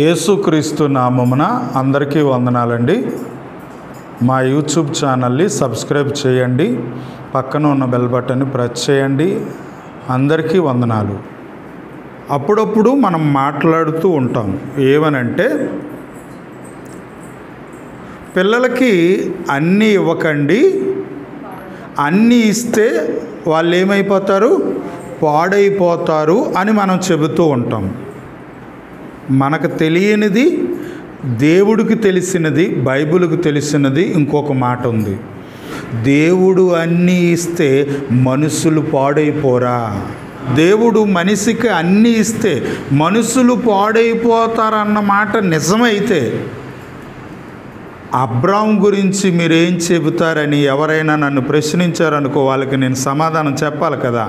యేసుక్రీస్తు నామమున అందరికీ వందనాలండి. మా యూట్యూబ్ ఛానల్ని సబ్స్క్రైబ్ చేయండి, పక్కన ఉన్న బెల్ బటన్ని ప్రెస్ చేయండి. అందరికీ వందనాలు. అప్పుడప్పుడు మనం మాట్లాడుతూ ఉంటాం ఏమనంటే, పిల్లలకి అన్నీ ఇవ్వకండి, అన్నీ ఇస్తే వాళ్ళు ఏమైపోతారు, పాడైపోతారు అని మనం చెబుతూ ఉంటాం. మనకు తెలియనిది దేవుడికి తెలిసినది, బైబిల్కి తెలిసినది ఇంకొక మాట ఉంది. దేవుడు అన్నీ ఇస్తే మనుషులు పాడైపోరా? దేవుడు మనిషికి అన్నీ ఇస్తే మనుషులు పాడైపోతారన్న మాట నిజమైతే అబ్రాము గురించి మీరేం చెబుతారని ఎవరైనా నన్ను ప్రశ్నించారనుకో, వాళ్ళకి నేను సమాధానం చెప్పాలి కదా.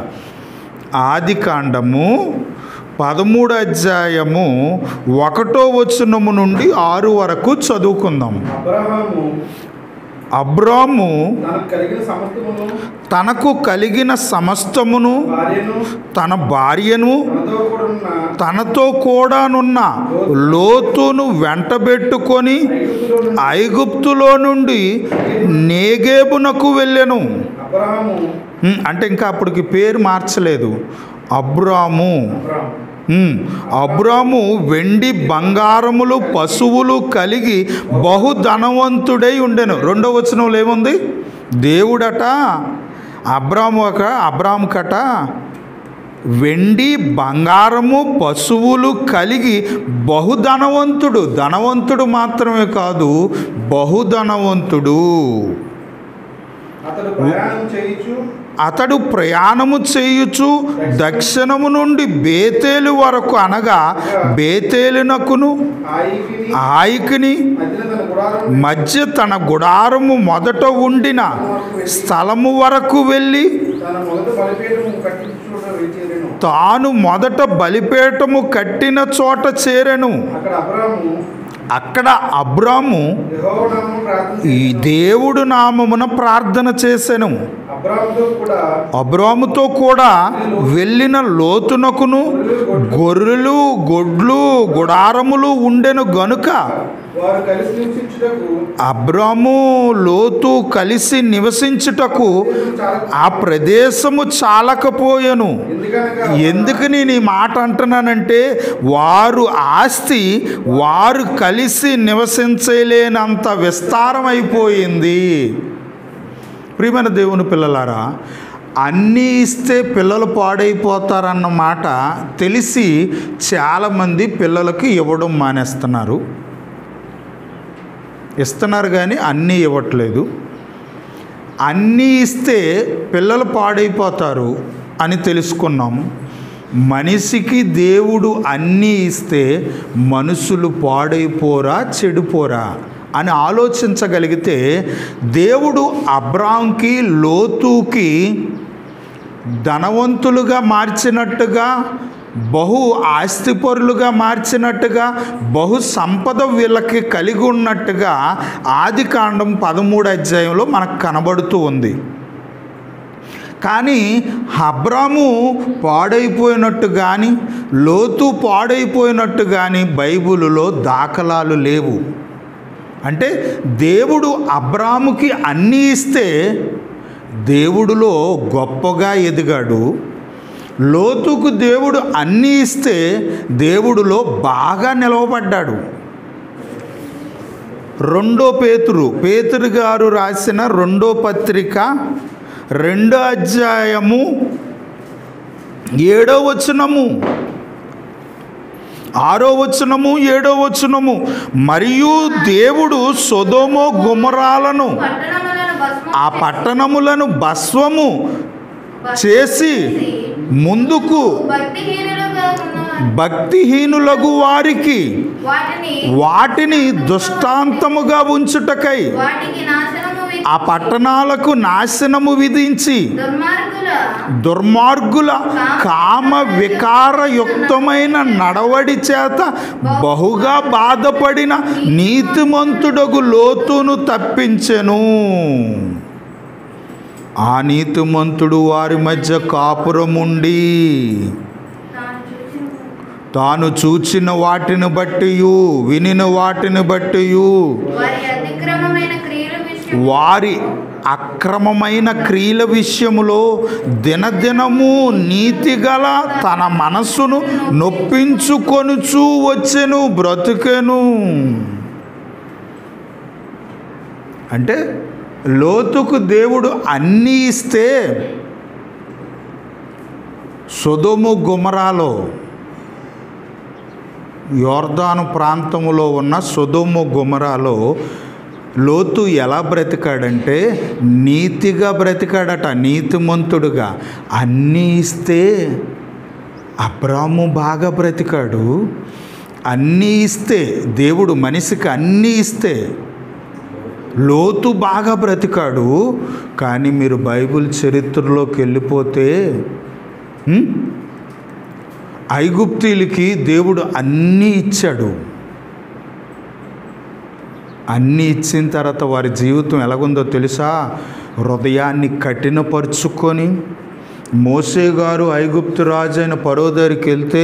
ఆదికాండము 13వ అధ్యాయము 1వ వచనము నుండి 6 వరకు చదువుకుందాం. అబ్రాము తనకు కలిగిన సమస్తమును, తన భార్యను, తనతో కూడానున్న లోతును వెంటబెట్టుకొని ఐగుప్తులో నుండి నేగేబునకు వెళ్ళెను. అంటే ఇంకా అప్పటికి పేరు మార్చలేదు. అబ్రాము వెండి బంగారములు పశువులు కలిగి బహుధనవంతుడై ఉండెను. 2వ వచనంలో ఏముంది? దేవుడట అబ్రాము కట వెండి బంగారము పశువులు కలిగి బహుధనవంతుడు. ధనవంతుడు మాత్రమే కాదు, బహుధనవంతుడు. అతడు ప్రయాణము చేయుచు దక్షిణము నుండి బేతేలు వరకు, అనగా బేతేలునకును ఆయికిని మధ్య తన గుడారము మొదట ఉండిన స్థలము వరకు వెళ్ళి తాను మొదట బలిపీఠము కట్టిన చోట చేరెను. అక్కడ అబ్రాము ఈ దేవుడు నామమున ప్రార్థన చేసెను. అబ్రాముతో కూడా వెళ్ళిన లోతునకును గొర్రెలు గొడ్లు గుడారములు ఉండెను గనుక అబ్రాము లోతు కలిసి నివసించుటకు ఆ ప్రదేశము చాలకపోయెను. ఎందుకు నేను ఈ మాట అంటున్నానంటే, వారు ఆస్తి వారు కలిసి నివసించలేనంత విస్తారం అయిపోయింది. ప్రియమైన దేవుని పిల్లలారా, అన్నీ ఇస్తే పిల్లలు పాడైపోతారన్న మాట తెలిసి చాలామంది పిల్లలకి ఇవ్వడం మానేస్తున్నారు. ఇస్తున్నారు కానీ అన్నీ ఇవ్వట్లేదు. అన్నీ ఇస్తే పిల్లలు పాడైపోతారు అని తెలుసుకున్నాం. మనిషికి దేవుడు అన్నీ ఇస్తే మనుషులు పాడైపోరా, చెడిపోరా అని ఆలోచించగలిగితే, దేవుడు అబ్రాముకి లోతుకి ధనవంతులుగా మార్చినట్టుగా, బహు ఆస్తిపరులుగా మార్చినట్టుగా, బహు సంపద వీళ్ళకి కలిగి ఉన్నట్టుగా ఆదికాండం 13వ అధ్యాయంలో మనకు కనబడుతూ ఉంది. కానీ అబ్రాము పాడైపోయినట్టు కానీ, లోతు పాడైపోయినట్టు కానీ బైబిలులో దాఖలాలు లేవు. అంటే దేవుడు అబ్రాముకి అన్నీ ఇస్తే దేవుడిలో గొప్పగా ఎదిగాడు. లోతుకు దేవుడు అన్నీ ఇస్తే దేవుడిలో బాగా నిలవబడ్డాడు. 2 పేతురు గారు రాసిన 2వ పత్రిక 2వ అధ్యాయము 7వ వచనము 6వ వచనము 7వ వచనము, మరియు దేవుడు సొదొమ గొమొరాలను ఆ పట్టణములను భస్వము చేసి ముందుకు భక్తిహీనులకు వారికి వాటిని దృష్టాంతముగా ఉంచుటకై ఆ పట్టణాలకు నాశనము విధించి దుర్మార్గుల కామ వికారయుక్తమైన నడవడి చేత బహుగా బాధపడిన నీతిమంతుడగు లోతును తప్పించెను. ఆ నీతిమంతుడు వారి మధ్య కాపురముండి తాను చూచిన వాటిని బట్టియు వినిన వాటిని బట్టియు వారి అక్రమమైన క్రియల విషయములో దినదినము నీతిగల తన మనస్సును నొప్పించుకొనుచూ వచ్చెను, బ్రతుకెను. అంటే లోతుకు దేవుడు అన్నీ ఇస్తే సొదొమ గొమొరాలో, యోర్దాను ప్రాంతములో ఉన్న సొదొమ గొమొరాలో లోతు ఎలా బ్రతికాడంటే నీతిగా బ్రతికాడట, నీతిమంతుడుగా. అన్నీ ఇస్తే అబ్రాము బాగా బ్రతికాడు. అన్నీ ఇస్తే దేవుడు మనిషికి అన్నీ ఇస్తే లోతు బాగా బ్రతికాడు. కానీ మీరు బైబిల్ చరిత్రలోకి వెళ్ళిపోతే ఐగుప్తీయులకి దేవుడు అన్నీ ఇచ్చాడు. అన్నీ ఇచ్చిన తర్వాత వారి జీవితం ఎలాగుందో తెలుసా? హృదయాన్ని కఠినపరుచుకొని మోసే గారు ఐగుప్తు రాజు అయిన ఫరో దగ్గరికి వెళ్తే,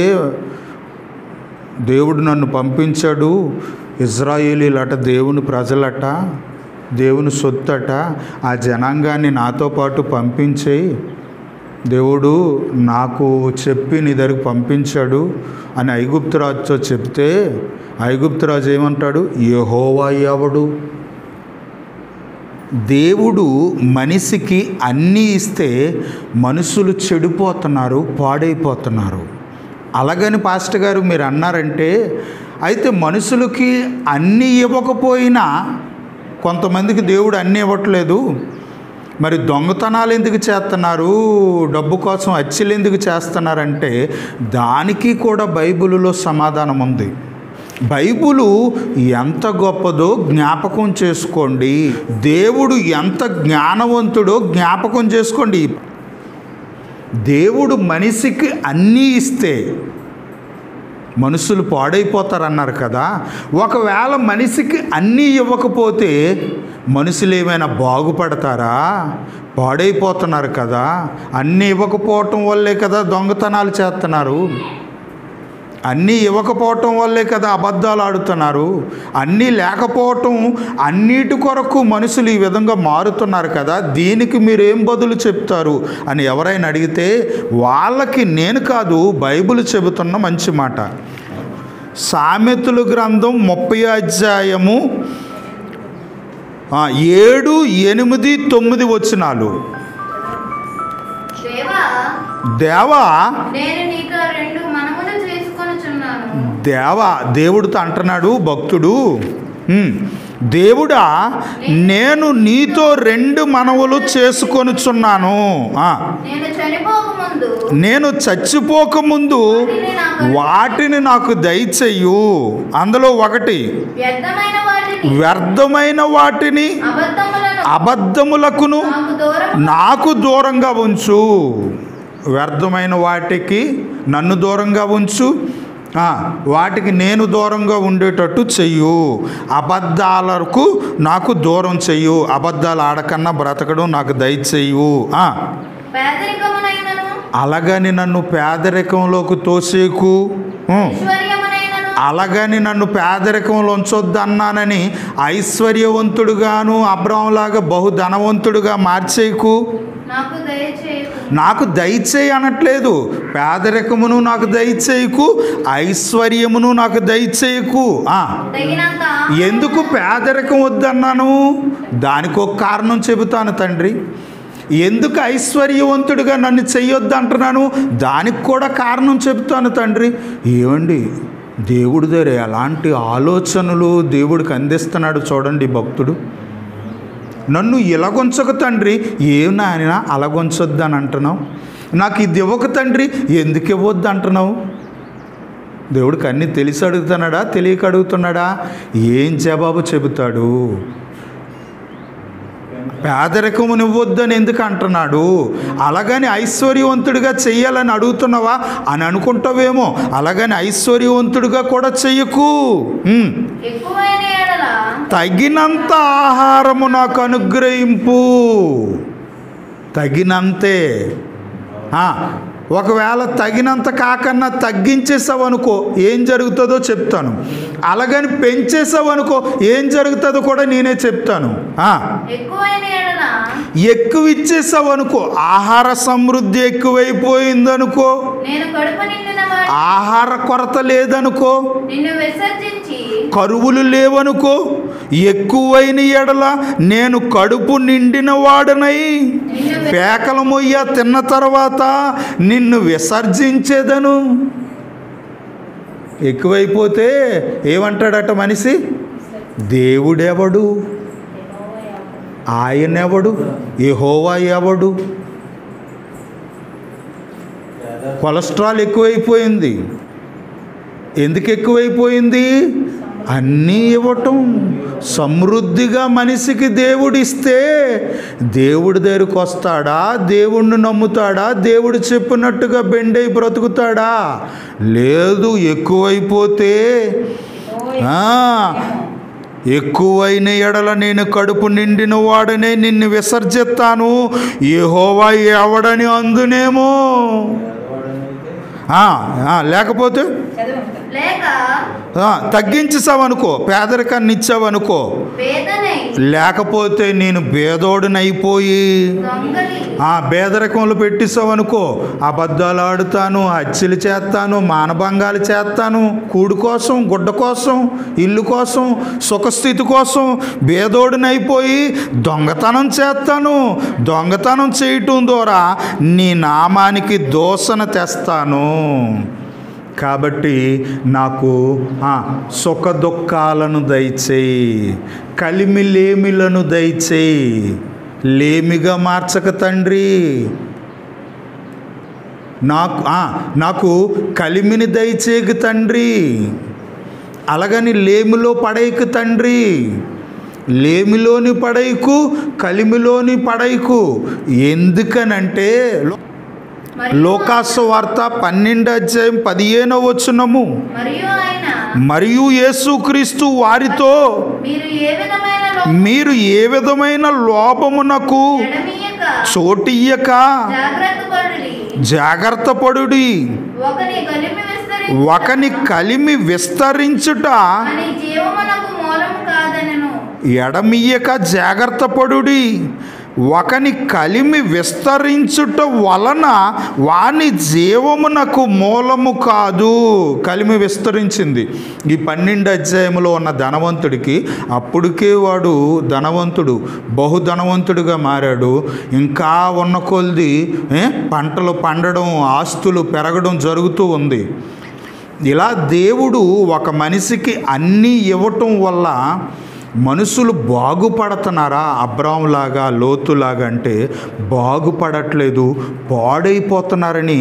దేవుడు నన్ను పంపించాడు, ఇజ్రాయేలీలట దేవుని ప్రజలట, దేవుని సొత్తట, ఆ జనాంగాన్ని నాతో పాటు పంపించేయి, దేవుడు నాకు చెప్పి నీ దగ్గరికి పంపించాడు అని ఐగుప్తురాజుతో చెప్తే ఐగుప్తురాజు ఏమంటాడు? యెహోవా ఎవడు? దేవుడు మనిషికి అన్నీ ఇస్తే మనుషులు చెడిపోతున్నారు, పాడైపోతున్నారు. అలాగని పాస్టర్ గారు మీరు అన్నారంటే, అయితే మనుషులకి అన్నీ ఇవ్వకపోయినా కొంతమందికి దేవుడు అన్నీ ఇవ్వట్లేదు, మరి దొంగతనాలు ఎందుకు చేస్తున్నారు, డబ్బు కోసం హత్యలు ఎందుకు చేస్తున్నారంటే దానికి కూడా బైబిలులో సమాధానం ఉంది. బైబిలు ఎంత గొప్పదో జ్ఞాపకం చేసుకోండి. దేవుడు ఎంత జ్ఞానవంతుడో జ్ఞాపకం చేసుకోండి. దేవుడు మనిషికి అన్నీ ఇస్తే మనుషులు పాడైపోతారన్నారు కదా. ఒకవేళ మనిషికి అన్నీ ఇవ్వకపోతే మనుషులు ఏమైనా బాగుపడతారా? పాడైపోతున్నారు కదా. అన్నీ ఇవ్వకపోవటం వల్లే కదా దొంగతనాలు చేస్తున్నారు, అన్నీ ఇవ్వకపోవటం వల్లే కదా అబద్ధాలు ఆడుతున్నారు, అన్నీ లేకపోవటం, అన్నిటి కొరకు మనుషులు ఈ విధంగా మారుతున్నారు కదా. దీనికి మీరేం బదులు చెప్తారు అని ఎవరైనా అడిగితే వాళ్ళకి నేను కాదు, బైబిల్ చెబుతున్న మంచి మాట. సామెతల గ్రంథం 30 అధ్యాయము 7, 8, 9 వచనాలు. దేవా దేవుడితో అంటున్నాడు భక్తుడు, దేవుడా నేను నీతో 2 మనవులు చేసుకొనుచున్నాను. నేను చచ్చిపోకముందు వాటిని నాకు దయచెయ్యు. అందులో ఒకటి, వ్యర్థమైన వాటిని అబద్ధములకును నాకు దూరంగా ఉంచు. వ్యర్థమైన వాటికి నన్ను దూరంగా ఉంచు, వాటికి నేను దూరంగా ఉండేటట్టు చెయ్యు. అబద్ధాలకు నాకు దూరం చెయ్యు. అబద్ధాలు ఆడకన్నా బ్రతకడం నాకు దయచెయ్యు. అలాగని నన్ను పేదరికంలోకి తోసేకు, అలాగని నన్ను పేదరికంలో ఉంచొద్దన్నానని ఐశ్వర్యవంతుడుగాను అబ్రాహాములాగా బహుధనవంతుడుగా మార్చేయకు. నాకు దయచేయి అనట్లేదు. పేదరికమును నాకు దయచేయకు, ఐశ్వర్యమును నాకు దయచేయకు. ఎందుకు పేదరికం వద్దన్నాను? దానికి ఒక కారణం చెబుతాను తండ్రి. ఎందుకు ఐశ్వర్యవంతుడిగా నన్ను చెయ్యొద్దు అంటున్నాను? దానికి కూడా కారణం చెబుతాను తండ్రి. ఏమండి, దేవుడి దగ్గర ఎలాంటి ఆలోచనలు దేవుడికి అందిస్తున్నాడు చూడండి భక్తుడు. నన్ను ఇలాగొంచక తండ్రి, ఏం నాయన అలాగొంచొద్దు అని అంటున్నావు, నాకు ఇది ఇవ్వక తండ్రి ఎందుకు ఇవ్వద్దు అంటున్నావు? దేవుడికి అన్నీ తెలిసి అడుగుతున్నాడా, తెలియక అడుగుతున్నాడా? ఏం జవాబు చెబుతాడు? పేదరికము ఇవ్వద్దని ఎందుకు అంటున్నాడు? అలాగని ఐశ్వర్యవంతుడిగా చెయ్యాలని అడుగుతున్నావా అని అనుకుంటావేమో. అలాగని ఐశ్వర్యవంతుడిగా కూడా చెయ్యకు. తగినంత ఆహారము నాకు అనుగ్రహింపు. తగినంతే. ఒకవేళ తగినంత కాకన్నా తగ్గించేసావు అనుకో ఏం జరుగుతుందో చెప్తాను. అలాగని పెంచేసావు అనుకో ఏం జరుగుతుందో కూడా నేనే చెప్తాను. ఎక్కువ ఇచ్చేసావు అనుకో, ఆహార సమృద్ధి ఎక్కువైపోయిందనుకో, ఆహార కొరత లేదనుకో, కరువులు లేవనుకో, ఎక్కువైన ఎడల నేను కడుపు నిండిన వాడనై పేకల మొయ్య తిన్న తర్వాత నిన్ను విసర్జించేదను. ఎక్కువైపోతే ఏమంటాడట మనిషి? దేవుడెవడు, ఆయనెవడు, యెహోవా ఎవడు? కొలెస్ట్రాల్ ఎక్కువైపోయింది. ఎందుకు ఎక్కువైపోయింది? అన్నీ ఇవ్వటం. సమృద్ధిగా మనిషికి దేవుడిస్తే దేవుడి దగ్గరికి వస్తాడా? దేవుణ్ణి నమ్ముతాడా? దేవుడు చెప్పినట్టుగా బెండై బ్రతుకుతాడా? లేదు. ఎక్కువైపోతే ఎక్కువైన ఎడల నేను కడుపు నిండిన వాడనే నిన్ను విసర్జిస్తాను, యెహోవా ఎవడని అందునేమో. లేకపోతే తగ్గించేసావనుకో, పేదరికాన్ని ఇచ్చావనుకో, లేకపోతే నేను బేదోడునైపోయి పేదరికంలో పెట్టేసావనుకో, అబద్ధాలు ఆడుతాను, హత్యలు చేస్తాను, మానభంగాలు చేస్తాను, కూడు కోసం, గుడ్డ కోసం, ఇల్లు కోసం, సుఖస్థితి కోసం బేదోడునైపోయి దొంగతనం చేస్తాను. దొంగతనం చేయటం ద్వారా నీ నామానికి దూషణ తెస్తాను. కాబట్టి నాకు సుఖ దుఃఖాలను దయచేయి, కలిమి లేమిలను దయచేయి. లేమిగా మార్చక తండ్రి, నాకు కలిమిని దయచేయకు తండ్రి, అలాగని లేమిలో పడైకు తండ్రి. లేమిలోని పడైకు, కలిమిలోని పడైకు. ఎందుకనంటే లోకాసు వార్త 12:15 మరియు యేసుక్రీస్తు వారితో మీరు ఏ విధమైన లోపమునకు చోటియ్యక జాగ్రత్త పడుడి. ఒకని కలిమి విస్తరించుట ఎడమియ్యక జాగ్రత్త పడుడి. ఒకని కలిమి విస్తరించుట వలన వాని జీవమునకు మూలము కాదు. కలిమి విస్తరించింది. ఈ 12 అధ్యాయంలో ఉన్న ధనవంతుడికి అప్పటికే వాడు ధనవంతుడు, బహుధనవంతుడిగా మారాడు. ఇంకా ఉన్న కొద్ది పంటలు పండడం, ఆస్తులు పెరగడం జరుగుతూ ఉంది. ఇలా దేవుడు ఒక మనిషికి అన్నీ ఇవ్వటం వల్ల మనుషులు బాగుపడుతున్నారా? అబ్రాహాములాగా, లోతులాగా అంటే బాగుపడట్లేదు, పాడైపోతున్నారని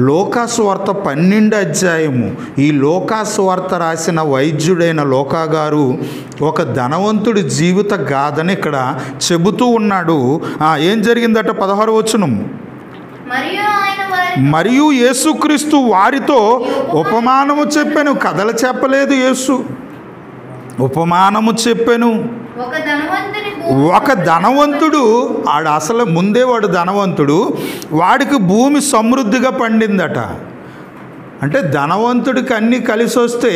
లోకాసు వార్త 12 అధ్యాయము ఈ లోకాసు వార్త రాసిన వైద్యుడైన లోకా గారు ఒక ధనవంతుడి జీవిత గాథని ఇక్కడ చెబుతూ ఉన్నాడు. ఏం జరిగిందట? 16వ వచనం. మరియు యేసుక్రీస్తు వారితో ఉపమానము చెప్పాను. కథలు చెప్పలేదు యేసు, ఉపమానము చెప్పాను. ఒక ధనవంతుడు, ఆడు అసలు ముందే వాడు ధనవంతుడు, వాడికి భూమి సమృద్ధిగా పండిందట. అంటే ధనవంతుడికి అన్నీ కలిసి వస్తే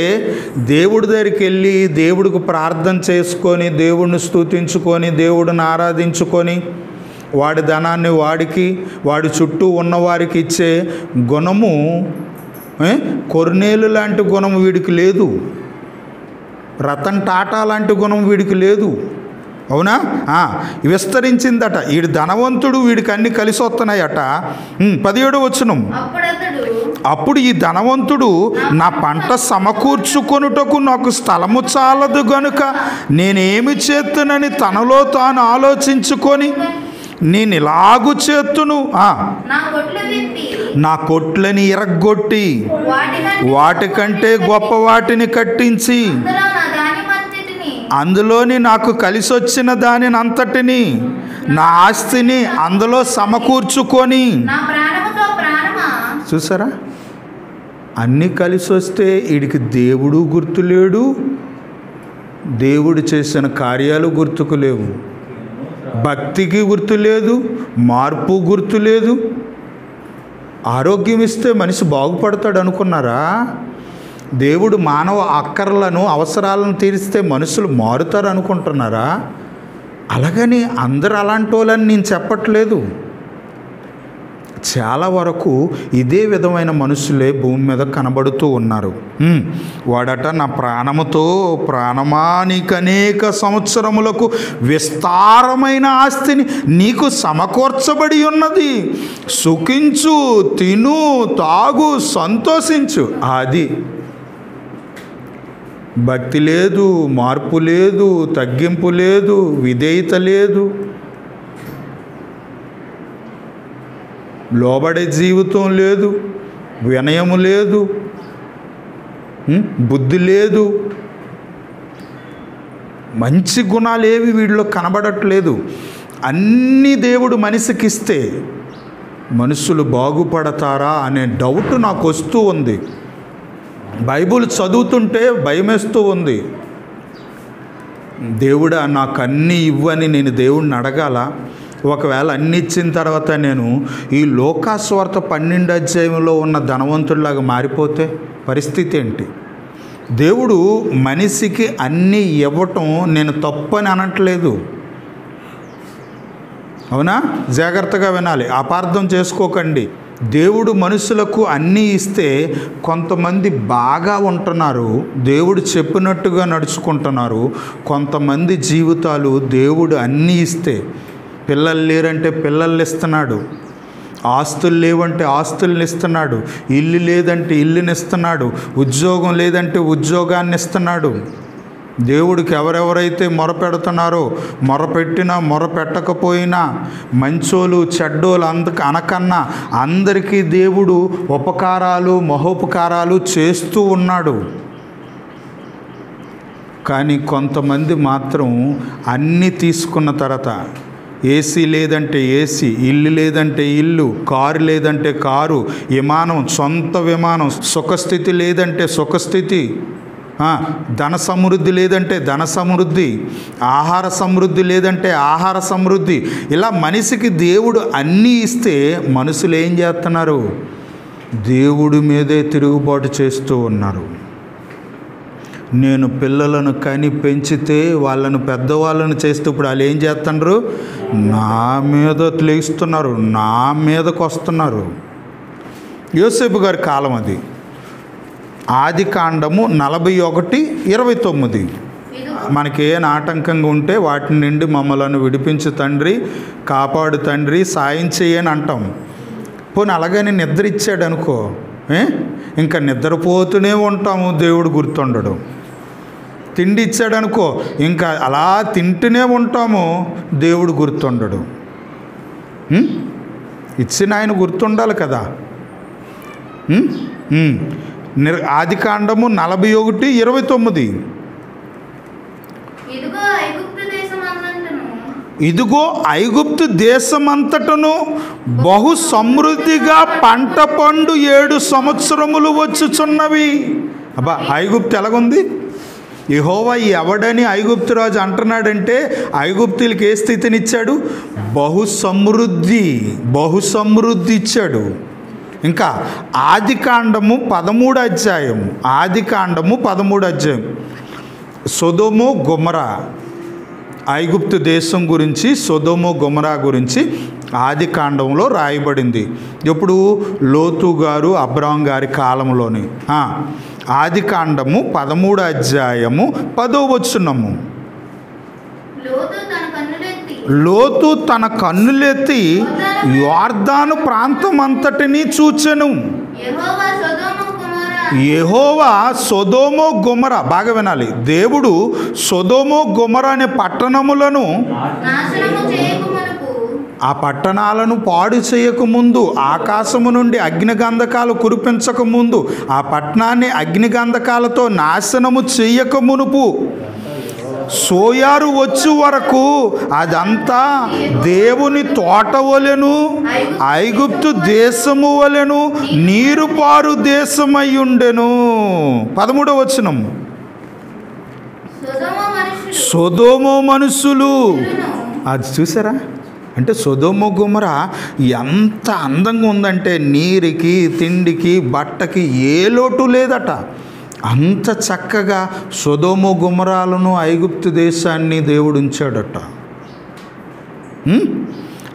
దేవుడి దగ్గరికి వెళ్ళి దేవుడికి ప్రార్థన చేసుకొని, దేవుడిని స్తుతించుకొని, దేవుడిని ఆరాధించుకొని, వాడి ధనాన్ని వాడికి, వాడి చుట్టూ ఉన్నవారికి ఇచ్చే గుణము, కొర్నేలు లాంటి గుణం వీడికి లేదు. రతన్ టాటా లాంటి గుణం వీడికి లేదు. అవునా? విస్తరించిందట. వీడు ధనవంతుడు, వీడికి అన్ని కలిసి వస్తున్నాయట. 17వ వచనం. అప్పుడు ఈ ధనవంతుడు, నా పంట సమకూర్చుకొనుటకు నాకు స్థలము చాలదు గనుక నేనేమి చేస్తునని తనలో తాను ఆలోచించుకొని, నేను ఇలాగు చేతును, నా కొట్లని ఇరగ్గొట్టి వాటికంటే గొప్ప వాటిని కట్టించి అందులోని నాకు కలిసి వచ్చిన దానిని అంతటిని, నా ఆస్తిని అందులో సమకూర్చుకొని. చూసారా? అన్నీ కలిసి వస్తే వీడికి దేవుడు గుర్తులేడు, దేవుడు చేసిన కార్యాలు గుర్తుకు లేవు, భక్తికి గుర్తు లేదు, మార్పు గుర్తు లేదు. ఆరోగ్యం ఇస్తే మనిషి బాగుపడతాడు అనుకున్నారా? దేవుడు మానవ అక్కర్లను అవసరాలను తీరిస్తే మనుషులు మారుతారు అనుకుంటున్నారా? అలాగని అందరూ అలాంటి వాళ్ళని నేను చెప్పట్లేదు. చాలా వరకు ఇదే విధమైన మనుషులే భూమి మీద కనబడుతూ ఉన్నారు. వాడట, నా ప్రాణముతో ప్రాణమా నీకు అనేక సంవత్సరములకు విస్తారమైన ఆస్తిని నీకు సమకూర్చబడి ఉన్నది, సుఖించు, తిను, తాగు, సంతోషించు. అది భక్తి లేదు, మార్పు లేదు, తగ్గింపు లేదు, విధేయత లేదు, లోబడే జీవితం లేదు, వినయము లేదు, బుద్ధి లేదు, మంచి గుణాలు ఏవి వీడిలో కనబడట్లేదు. అన్నీ దేవుడు మనిషికి ఇస్తే మనుషులు బాగుపడతారా అనే డౌట్ నాకు వస్తూ ఉంది. బైబుల్ చదువుతుంటే భయమేస్తూ ఉంది. దేవుడా నాకు అన్నీ ఇవ్వని నేను దేవుడిని అడగాల? ఒకవేళ అన్ని ఇచ్చిన తర్వాత నేను ఈ లోకాస్వార్త 12 అధ్యాయంలో ఉన్న ధనవంతుడిలాగా మారిపోతే పరిస్థితి ఏంటి? దేవుడు మనిషికి అన్నీ ఇవ్వటం నేను తప్పని అనట్లేదు, అవునా? జాగ్రత్తగా వినాలి, అపార్థం చేసుకోకండి. దేవుడు మనుషులకు అన్నీ ఇస్తే కొంతమంది బాగా ఉంటున్నారు, దేవుడు చెప్పినట్టుగా నడుచుకుంటున్నారు. కొంతమంది జీవితాలు దేవుడు అన్నీ ఇస్తే, పిల్లలు లేరంటే పిల్లల్ని ఇస్తున్నాడు, ఆస్తులు లేవంటే ఆస్తుల్ని ఇస్తున్నాడు, ఇల్లు లేదంటే ఇల్లుని ఇస్తున్నాడు, ఉద్యోగం లేదంటే ఉద్యోగాన్ని ఇస్తున్నాడు. దేవుడికి ఎవరెవరైతే మొరపెడుతున్నారో, మొరపెట్టినా మొరపెట్టకపోయినా, మంచోలు చెడ్డోలు అనకన్నా అందరికీ దేవుడు ఉపకారాలు మహోపకారాలు చేస్తూ ఉన్నాడు. కానీ కొంతమంది మాత్రం అన్నీ తీసుకున్న తర్వాత, ఏసీ లేదంటే ఏసీ, ఇల్లు లేదంటే ఇల్లు, కారు లేదంటే కారు, విమానం సొంత విమానం, సుఖస్థితి లేదంటే సుఖస్థితి, ధన సమృద్ధి లేదంటే ధన సమృద్ధి, ఆహార సమృద్ధి లేదంటే ఆహార సమృద్ధి. ఇలా మనిషికి దేవుడు అన్నీ ఇస్తే మనుషులు ఏం చేస్తున్నారు? దేవుడి మీదే తిరుగుబాటు చేస్తూ ఉన్నారు. నేను పిల్లలను కని పెంచితే వాళ్ళను పెద్దవాళ్ళను చేస్తూ ఇప్పుడు వాళ్ళు ఏం చేస్తున్నారు? నా మీద లేస్తున్నారు, నా మీదకు వస్తున్నారు. యోసేపు గారి కాలం అది. ఆదికాండము 41:29. మనకేం ఆటంకంగా ఉంటే వాటి నుండి మమ్మలను విడిపించు తండ్రి, కాపాడు తండ్రి, సాయం చేయని అంటాం. పోనీ అలాగని నిద్ర ఇచ్చాడు అనుకో, ఇంకా నిద్రపోతూనే ఉంటాము, దేవుడు గుర్తుండడు. తిండి ఇచ్చాడు అనుకో, ఇంకా అలా తింటూనే ఉంటాము, దేవుడు గుర్తుండడు. ఇచ్చిన ఆయన గుర్తుండాలి కదా. ఆదికాండము 41:29. ఇదిగో ఐగుప్తు దేశమంతటను బహు సమృద్ధిగా పంట పండు 7 సంవత్సరములు వచ్చుచున్నవి. అబ్బా, ఐగుప్తు ఎలాగుంది? యెహోవా ఎవడని ఐగుప్తు రాజు అంటున్నాడంటే ఐగుప్తులకి ఏ స్థితినిచ్చాడు? బహు సమృద్ధి ఇచ్చాడు. ఇంకా ఆదికాండము 13 అధ్యాయం సొదొమ గొమొరా, ఐగుప్తు దేశం గురించి, సొదొమ గొమొరా గురించి ఆదికాండంలో రాయబడింది. ఎప్పుడు? లోతు గారు అబ్రాం గారి కాలంలోని. ఆదికాండము 13 అధ్యాయము 10వ వచనము. లోతు తన కన్నులెత్తి యొర్దాను ప్రాంతం అంతటిని చూచెను. యెహోవా సొదొమ గొమొరా, బాగా వినాలి, దేవుడు సొదొమ గొమొరా అనే పట్టణములను, ఆ పట్టణాలను పాడు చేయకముందు, ఆకాశము నుండి అగ్నిగంధకాలు కురిపించకముందు, ఆ పట్టణాన్ని అగ్నిగంధకాలతో నాశనము చేయకమునుపు, సోయారు వచ్చు వరకు అదంతా దేవుని తోట వలెను, ఐగుప్తు దేశము వలెను నీరు పారు దేశమై ఉండెను. 13వ వచనం. సొదొమ మనుషులు, అది చూసారా? అంటే సొదొమ గొమొర ఎంత అందంగా ఉందంటే నీరుకి, తిండికి, బట్టకి ఏ లోటు లేదట. అంత చక్కగా సొదొమ గొమొరాలను ఐగుప్తు దేశాన్ని దేవుడు ఉంచాడట.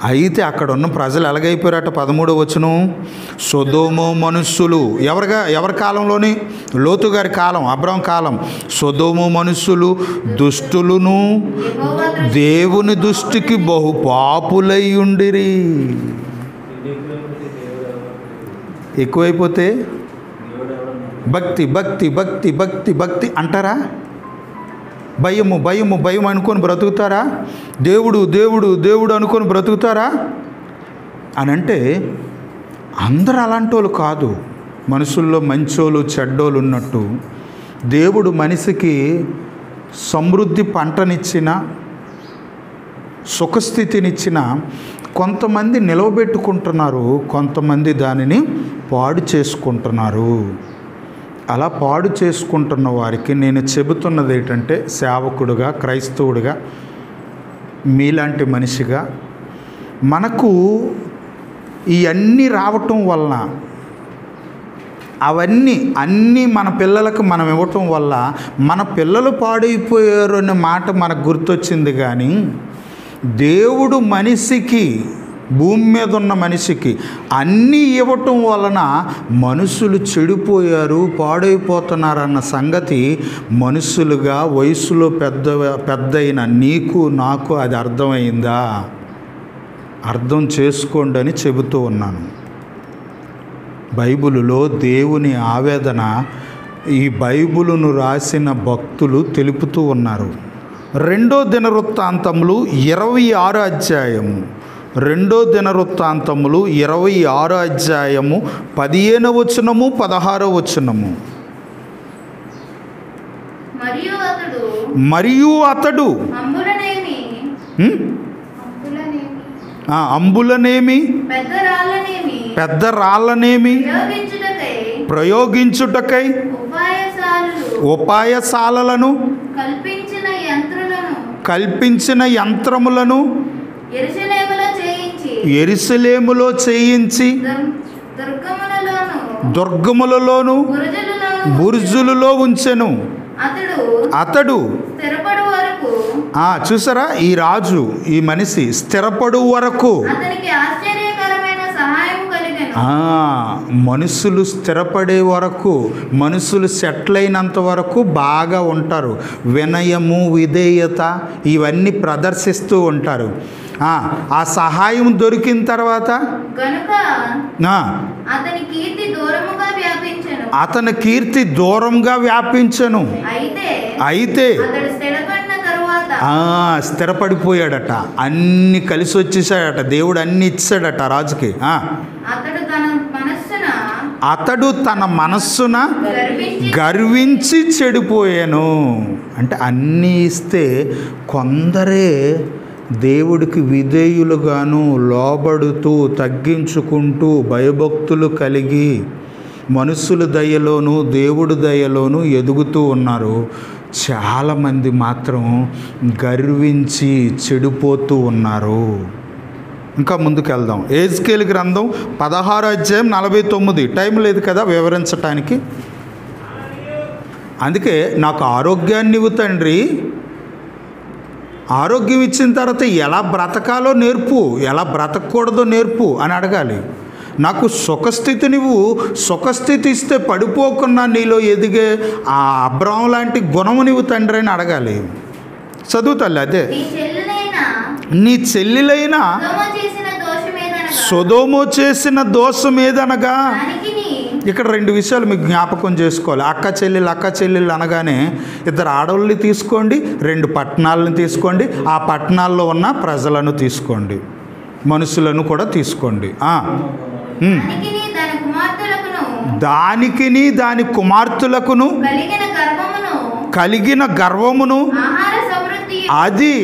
అయితే అక్కడ ఉన్న ప్రజలు ఎలాగైపోయారట? 13వ వచనం, సొదొమ మనుష్యులు ఎవరి కాలంలోని? లోతు గారి కాలం, అబ్రాం కాలం. సొదొమ మనుష్యులు దుష్టులను, దేవుని దృష్టికి బహు పాపులై ఉండిరి. ఎక్కువైపోతే భక్తి భక్తి భక్తి భక్తి భక్తి అంటారా? భయము భయము భయం అనుకొని బ్రతుకుతారా? దేవుడు దేవుడు దేవుడు అనుకొని బ్రతుకుతారా అని అంటే అందరూ అలాంటి వాళ్ళు కాదు. మనుషుల్లో మంచోళ్ళు చెడ్డోళ్ళు ఉన్నట్టు దేవుడు మనిషికి సమృద్ధి పంటనిచ్చిన, సుఖస్థితినిచ్చిన, కొంతమంది నిలవబెట్టుకుంటున్నారు, కొంతమంది దానిని పాడు చేసుకుంటున్నారు. అలా పాడు చేసుకుంటున్న వారికి నేను చెబుతున్నది ఏంటంటే, సేవకుడుగా, క్రైస్తవుడిగా, మీలాంటి మనిషిగా మనకు ఇవన్నీ రావటం వలన, అన్నీ మన పిల్లలకు మనం ఇవ్వటం వల్ల మన పిల్లలు పాడైపోయారు అనే మాట మనకు గుర్తొచ్చింది. కానీ దేవుడు మనిషికి, భూమి మీద ఉన్న మనిషికి అన్నీ ఇవ్వటం వలన మనుషులు చెడిపోయారు, పాడైపోతున్నారన్న సంగతి మనుషులుగా వయసులో పెద్దయిన నీకు నాకు అది అర్థమైందా? అర్థం చేసుకోండి అని చెబుతూ ఉన్నాను. బైబిలులో దేవుని ఆవేదన ఈ బైబిలును రాసిన భక్తులు తెలుపుతూ ఉన్నారు. 2వ దినవృత్తాంతములు 26వ అధ్యాయము, 2వ దినవృత్తాంతములు 26వ అధ్యాయము 15వ వచనము 16వ వచనము. మరియు అతడు అంబులనేమి పెద్ద రాళ్ళనేమి ప్రయోగించుటకై ఉపాయశాలలను కల్పించిన యంత్రములను యెరూషలేములో చేయించి దుర్గములలోను బురుజులలో ఉంచెను. అతడు చూసారా, ఈ రాజు, ఈ మనిషి స్థిరపడు వరకు, మనుషులు స్థిరపడే వరకు, మనుషులు సెటిల్ అయినంత వరకు బాగా ఉంటారు. వినయము, విధేయత ఇవన్నీ ప్రదర్శిస్తూ ఉంటారు. ఆ సహాయం దొరికిన తర్వాత అతని కీర్తి దూరంగా వ్యాపించను. అయితే స్థిరపడిపోయాడట, అన్ని కలిసి వచ్చేసాడట, దేవుడు అన్ని ఇచ్చాడట రాజుకి. అతడు తన మనస్సున గర్వించి చెడిపోయాను. అంటే అన్నీ ఇస్తే కొందరే దేవుడికి విధేయులుగాను, లోబడుతూ, తగ్గించుకుంటూ, భయభక్తులు కలిగి మనుషుల దయలోను దేవుడి దయలోను ఎదుగుతూ ఉన్నారు. చాలామంది మాత్రం గర్వించి చెడిపోతూ ఉన్నారు. ఇంకా ముందుకు వెళ్దాం. ఎహెజ్కేలు గ్రంథం 16వ అధ్యాయం 49. టైం లేదు కదా వివరించటానికి. అందుకే నాకు ఆరోగ్యాన్ని ఇవ్వు తండ్రి, ఆరోగ్యం ఇచ్చిన తర్వాత ఎలా బ్రతకాలో నేర్పు, ఎలా బ్రతకూడదో నేర్పు అని అడగాలి. నాకు సుఖస్థితి నువ్వు, సుఖస్థితి ఇస్తే పడిపోకుండా నీలో ఎదిగే ఆ అబ్రాహం లాంటి గుణము నువ్వు తండ్రి అని అడగాలి. చదువుతాలే అదే. నీ చెల్లెలైన సొదొమ చేసిన దోషం ఏదనగా, ఇక్కడ 2 విషయాలు మీకు జ్ఞాపకం చేసుకోవాలి. అక్క చెల్లెళ్ళు అనగానే ఇద్దరు ఆడవాళ్ళని తీసుకోండి, 2 పట్టణాలను తీసుకోండి, ఆ పట్టణాల్లో ఉన్న ప్రజలను తీసుకోండి, మనుషులను కూడా తీసుకోండి. దానికిని దాని కుమార్తెలకును కలిగిన గర్వమును, అది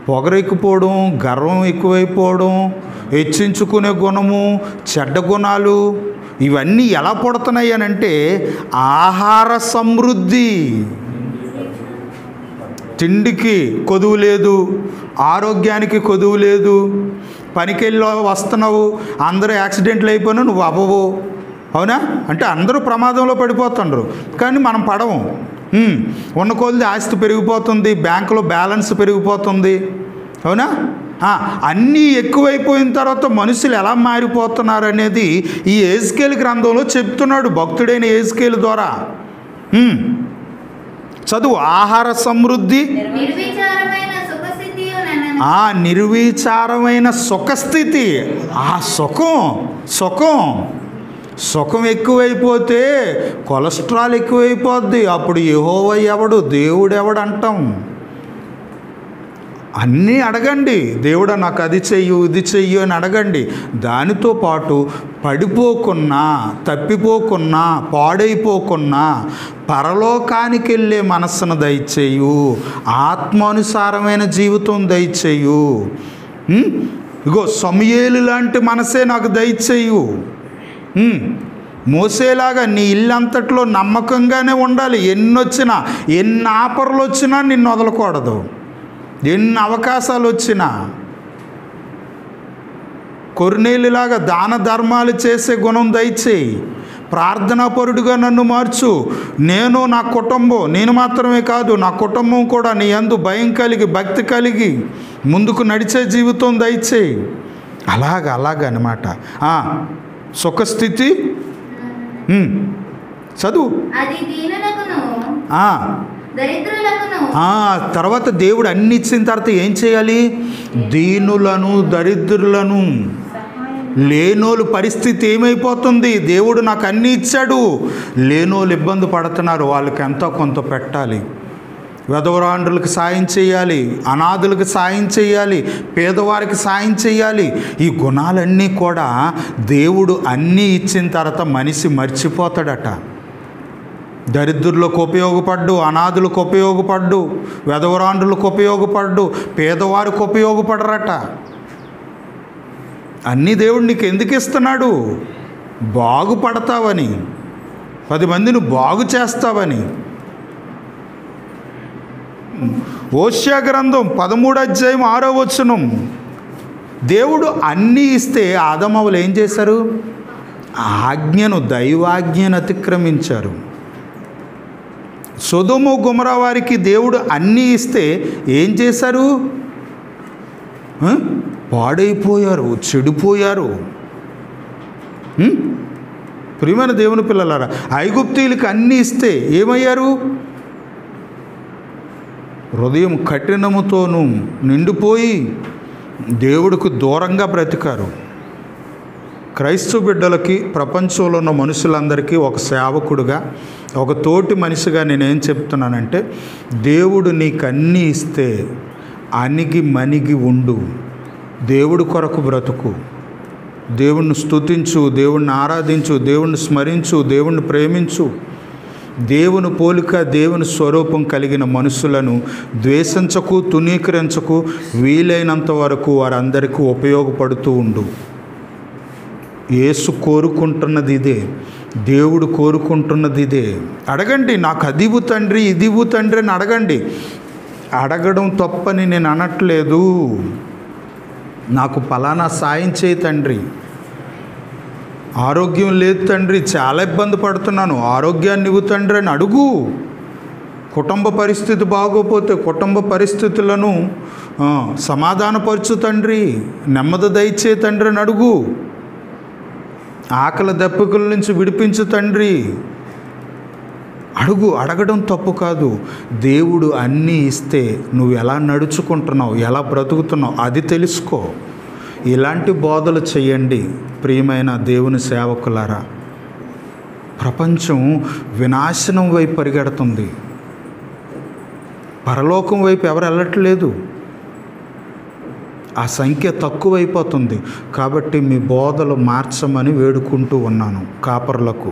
పొగరెక్కిపోవడం, గర్వం ఎక్కువైపోవడం, హెచ్చించుకునే గుణము, చెడ్డ గుణాలు ఇవన్నీ ఎలా పుడుతున్నాయి అని అంటే ఆహార సమృద్ధి. తిండికి కొదువు లేదు, ఆరోగ్యానికి కొదువు లేదు. పనికెళ్ళి వస్తున్నావు, అందరూ యాక్సిడెంట్లు అయిపోయినా నువ్వు అవ్వవు. అవునా? అంటే అందరూ ప్రమాదంలో పడిపోతుండ్రు, కానీ మనం పడము. ఉన్న కొద్ది ఆస్తి పెరిగిపోతుంది, బ్యాంకులో బ్యాలెన్స్ పెరిగిపోతుంది. అవునా? అన్నీ ఎక్కువైపోయిన తర్వాత మనుషులు ఎలా మారిపోతున్నారు అనేది ఈ యెహెజ్కేలు గ్రంథంలో చెప్తున్నాడు భక్తుడైన యెహెజ్కేలు ద్వారా. చదువు. ఆహార సమృద్ధి, నిర్విచారమైన సుఖస్థితి. ఆ సుఖం ఎక్కువైపోతే కొలెస్ట్రాల్ ఎక్కువైపోద్ది. అప్పుడు యెహోవా ఎవడు, దేవుడు ఎవడు అంటాం. అన్నీ అడగండి, దేవుడా నాకు అది చెయ్యు ఇది చెయ్యు అని అడగండి. దానితో పాటు పడిపోకున్నా, తప్పిపోకున్నా, పాడైపోకున్నా పరలోకానికి వెళ్ళే మనస్సును దయచేయు, ఆత్మానుసారమైన జీవితం దయచేయు. ఇగో సమూయేలు లాంటి మనసే నాకు దయచేయు. మోసేలాగా నీ ఇల్లంతట్లో నమ్మకంగానే ఉండాలి. ఎన్ని ఆపర్లు వచ్చినా నిన్ను వదలకూడదు. ఎన్ని అవకాశాలు వచ్చినా కొర్నేలులాగా దాన ధర్మాలు చేసే గుణం దయచేయి. ప్రార్థనాపరుడుగా నన్ను మార్చు. నేను నా కుటుంబం, నేను మాత్రమే కాదు నా కుటుంబం కూడా నీ యందు భయం కలిగి, భక్తి కలిగి ముందుకు నడిచే జీవితం దయచేయి. అలాగనమాట. సుఖస్థితి. చదువు. తర్వాత దేవుడు అన్ని ఇచ్చిన తర్వాత ఏం చేయాలి? దీనులను, దరిద్రులను, లేనోళ్ళు పరిస్థితి ఏమైపోతుంది? దేవుడు నాకు అన్నీ ఇచ్చాడు, లేనోళ్ళు ఇబ్బంది పడుతున్నారు, వాళ్ళకి ఎంతో కొంత పెట్టాలి. విధవరాండ్రులకు సాయం చేయాలి, అనాథులకు సాయం చేయాలి, పేదవారికి సాయం చేయాలి. ఈ గుణాలన్నీ కూడా దేవుడు అన్నీ ఇచ్చిన తర్వాత మనిషి మర్చిపోతాడట. దరిద్రులకు ఉపయోగపడ్డు, అనాథులకు ఉపయోగపడ్డు, విధవరాండ్రులకు ఉపయోగపడ్డు, పేదవారికి ఉపయోగపడరట. అన్నీ దేవుడు నీకు ఎందుకు ఇస్తున్నాడు? బాగుపడతావని, 10 మందిని బాగు చేస్తావని. ఓషియా గ్రంథం 13వ అధ్యాయం 6వ వచనం. దేవుడు అన్నీ ఇస్తే ఆదమవులు ఏం చేశారు? దైవాజ్ఞను అతిక్రమించారు. సొదొమ గొమొర్రా వారికి దేవుడు అన్నీ ఇస్తే ఏం చేశారు? పాడైపోయారు, చెడిపోయారు. ప్రియమైన దేవుని పిల్లలారా, ఐగుప్తీయులకు అన్నీ ఇస్తే ఏమయ్యారు? హృదయం కఠినముతోనూ నిండిపోయి దేవుడికి దూరంగా బ్రతికారు. క్రైస్తవ బిడ్డలకి, ప్రపంచంలో ఉన్న మనుషులందరికీ ఒక సేవకుడుగా, ఒక తోటి మనిషిగా నేనేం చెప్తున్నానంటే, దేవుడు నీకు అన్నీ ఇస్తే అణిగి మణిగి ఉండు, దేవుడి కొరకు బ్రతుకు, దేవుణ్ణి స్తుతించు, దేవుణ్ణి ఆరాధించు, దేవుణ్ణి స్మరించు, దేవుణ్ణి ప్రేమించు. దేవుని పోలిక, దేవుని స్వరూపం కలిగిన మనుషులను ద్వేషించకు, తునీకరించకు. వీలైనంత వరకు వారందరికీ ఉపయోగపడుతూ ఉండు. యేసు కోరుకుంటున్నది ఇదే, దేవుడు కోరుకుంటున్నది ఇదే. అడగండి, నాకు అదివు తండ్రి, ఇదివు తండ్రి అని అడగండి. అడగడం తప్పని నేను అనట్లేదు. నాకు ఫలానా సాయం చేయి తండ్రి, ఆరోగ్యం లేదు తండ్రి, చాలా ఇబ్బంది పడుతున్నాను, ఆరోగ్యాన్ని ఇవ్వు తండ్రి అని అడుగు. కుటుంబ పరిస్థితి బాగోపోతే కుటుంబ పరిస్థితులను సమాధానపరచు తండ్రి, నెమ్మది దయచే తండ్రి అని అడుగు. ఆకలి దప్పికల నుంచి విడిపించు తండ్రి అడుగు. అడగడం తప్పు కాదు. దేవుడు అన్నీ ఇస్తే నువ్వు ఎలా నడుచుకుంటున్నావు, ఎలా బ్రతుకుతున్నావు అది తెలుసుకో. ఇలాంటి బోధలు చేయండి ప్రియమైన దేవుని సేవకులారా. ప్రపంచం వినాశనం వైపు పరిగెడుతుంది, పరలోకం వైపు ఎవరు వెళ్ళట్లేదు. ఆ సంఖ్య తక్కువైపోతుంది. కాబట్టి మీ బోధలు మార్చమని వేడుకుంటూ ఉన్నాను కాపరులకు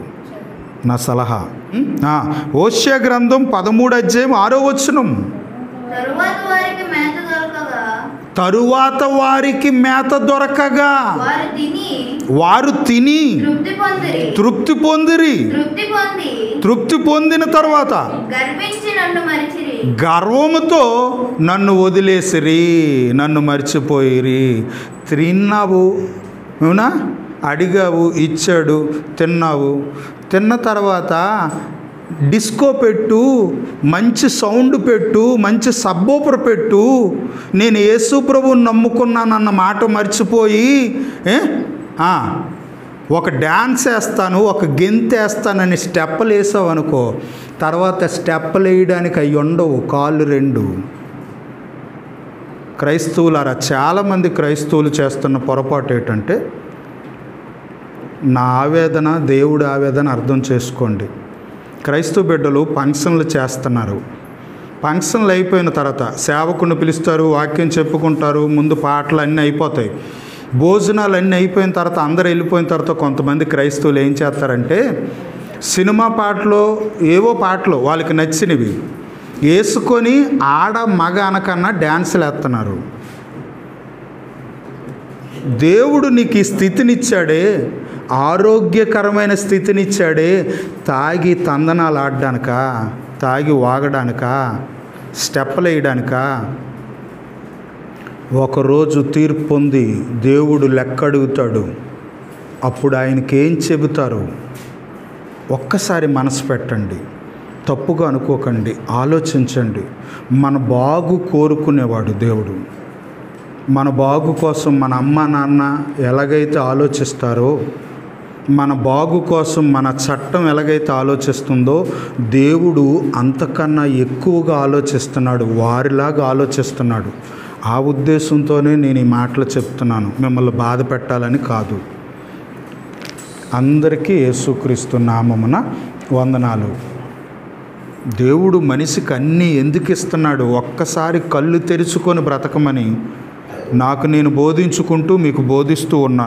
నా సలహా. ఓషియా గ్రంథం 13వ అధ్యాయం 6వ వచనం. తరువాత వారికి మేత దొరకగా వారు తిని తృప్తి పొందిరి. తృప్తి పొందిన తర్వాత గర్వముతో నన్ను వదిలేసిరి, నన్ను మర్చిపోయిరి. తిన్నావు, అవునా? అడిగావు, ఇచ్చాడు, తిన్నావు. తిన్న తర్వాత డిస్కో పెట్టు, మంచి సౌండ్ పెట్టు, మంచి సబ్బోపర్ పెట్టు, నేను యేసు ప్రభువుని నమ్ముకున్నానన్న మాట మర్చిపోయి ఒక డ్యాన్స్ వేస్తాను, ఒక గెంతు వేస్తానని స్టెప్పులు వేసావు అనుకో, తర్వాత స్టెప్పులు వేయడానికి అవి ఉండవు, కాళ్ళు రెండు. క్రైస్తవులారా, చాలామంది క్రైస్తవులు చేస్తున్న పొరపాటు ఏంటంటే, నా ఆవేదన దేవుడి ఆవేదన అర్థం చేసుకోండి. క్రైస్తవ బిడ్డలు ఫంక్షన్లు చేస్తున్నారు. ఫంక్షన్లు అయిపోయిన తర్వాత సేవకుని పిలుస్తారు, వాక్యం చెప్పుకుంటారు, ముందు పాటలు అన్నీ అయిపోతాయి. భోజనాలు అన్నీ అయిపోయిన తర్వాత, అందరూ వెళ్ళిపోయిన తర్వాత కొంతమంది క్రైస్తవులు ఏం చేస్తారంటే, సినిమా పాటలు, ఏవో పాటలు వాళ్ళకి నచ్చినవి వేసుకొని ఆడ మగ అనకన్నా డ్యాన్సులు వేస్తున్నారు. దేవుడు నీకు ఈ స్థితినిచ్చాడే, ఆరోగ్యకరమైన స్థితినిచ్చాడే, తాగి తందనాలు ఆడడానికా, తాగి వాగడానికా, స్టెప్పులు వేయడానికా? ఒకరోజు తీర్పు పొంది దేవుడు లెక్క అడుగుతాడు. అప్పుడు ఆయనకి ఏం చెబుతారు? ఒక్కసారి మనసు పెట్టండి, తప్పుగా అనుకోకండి, ఆలోచించండి. మన బాగు కోరుకునేవాడు దేవుడు. మన బాగు కోసం మన అమ్మ నాన్న ఎలాగైతే ఆలోచిస్తారో, మన బాగు కోసం మన చట్టం ఎలాగైతే ఆలోచిస్తుందో, దేవుడు అంతకన్నా ఎక్కువగా ఆలోచిస్తున్నాడు, వారిలాగా ఆలోచిస్తున్నాడు. ఆ ఉద్దేశంతోనే నేను ఈ మాటలు చెప్తున్నాను, మిమ్మల్ని బాధ పెట్టాలని కాదు. అందరికీ యేసుక్రీస్తు నామమున వందనాలు. దేవుడు మనిషికి అన్నీ ఎందుకు ఇస్తున్నాడు? ఒక్కసారి కళ్ళు తెరుచుకొని బ్రతకమని నాకు నేను బోధించుకుంటూ మీకు బోధిస్తూ ఉన్నాను.